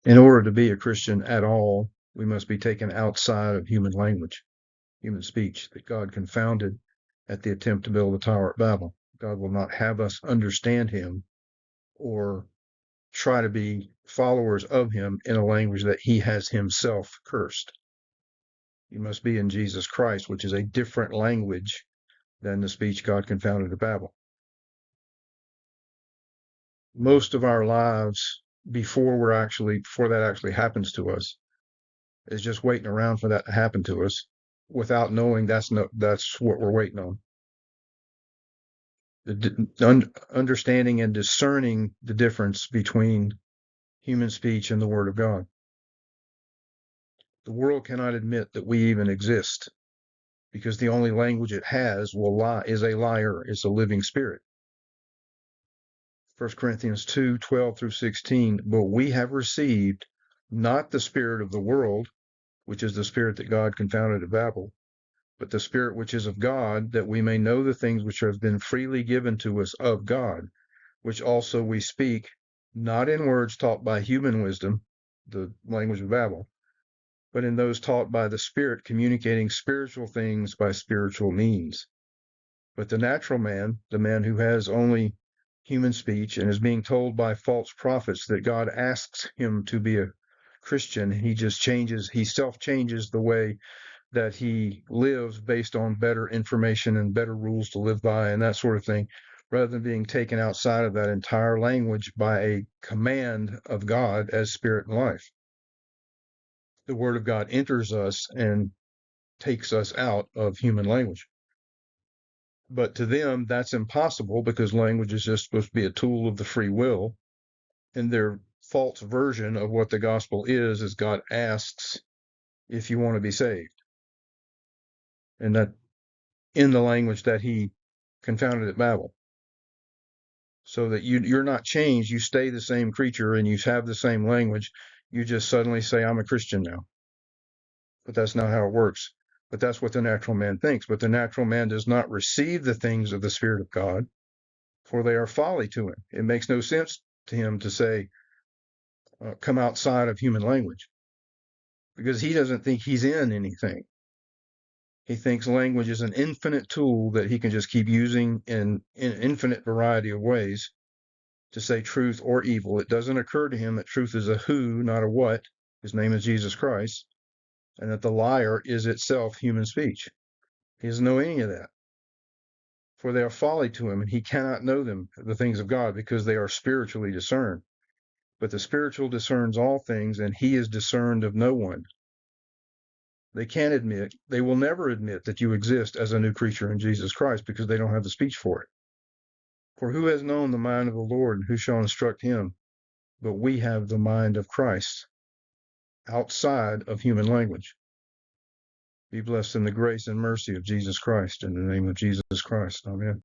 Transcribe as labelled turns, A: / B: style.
A: In order to be a Christian at all, we must be taken outside of human language, human speech that God confounded at the attempt to build the Tower at Babel. God will not have us understand him or try to be followers of him in a language that he has himself cursed. You must be in Jesus Christ, which is a different language than the speech God confounded at Babel. Most of our lives before that actually happens to us is just waiting around for that to happen to us without knowing that's what we're waiting on. Understanding and discerning the difference between human speech and the Word of God. The world cannot admit that we even exist because the only language it has is a liar. It's a living spirit. 1 Corinthians 2:12 through 16. But we have received not the spirit of the world, which is the spirit that God confounded at Babel, but the Spirit which is of God, that we may know the things which have been freely given to us of God, which also we speak, not in words taught by human wisdom, the language of Babel, but in those taught by the Spirit, communicating spiritual things by spiritual means. But the natural man, the man who has only human speech and is being told by false prophets that God asks him to be a Christian, he self-changes the way that he lives based on better information and better rules to live by and that sort of thing, rather than being taken outside of that entire language by a command of God as spirit and life. The Word of God enters us and takes us out of human language. But to them, that's impossible because language is just supposed to be a tool of the free will. And their false version of what the gospel is God asks if you want to be saved. And that in the language that he confounded at Babel. So that you're not changed, you stay the same creature and you have the same language. You just suddenly say, I'm a Christian now. But that's not how it works. But that's what the natural man thinks. But the natural man does not receive the things of the Spirit of God, for they are folly to him. It makes no sense to him to say, come outside of human language, because he doesn't think he's in anything. He thinks language is an infinite tool that he can just keep using in an infinite variety of ways to say truth or evil. It doesn't occur to him that truth is a who, not a what. His name is Jesus Christ, and that the liar is itself human speech. He doesn't know any of that. For they are folly to him, and he cannot know them, the things of God, because they are spiritually discerned. But the spiritual discerns all things, and he is discerned of no one. They will never admit that you exist as a new creature in Jesus Christ because they don't have the speech for it. For who has known the mind of the Lord, and who shall instruct him? But we have the mind of Christ outside of human language. Be blessed in the grace and mercy of Jesus Christ. In the name of Jesus Christ. Amen.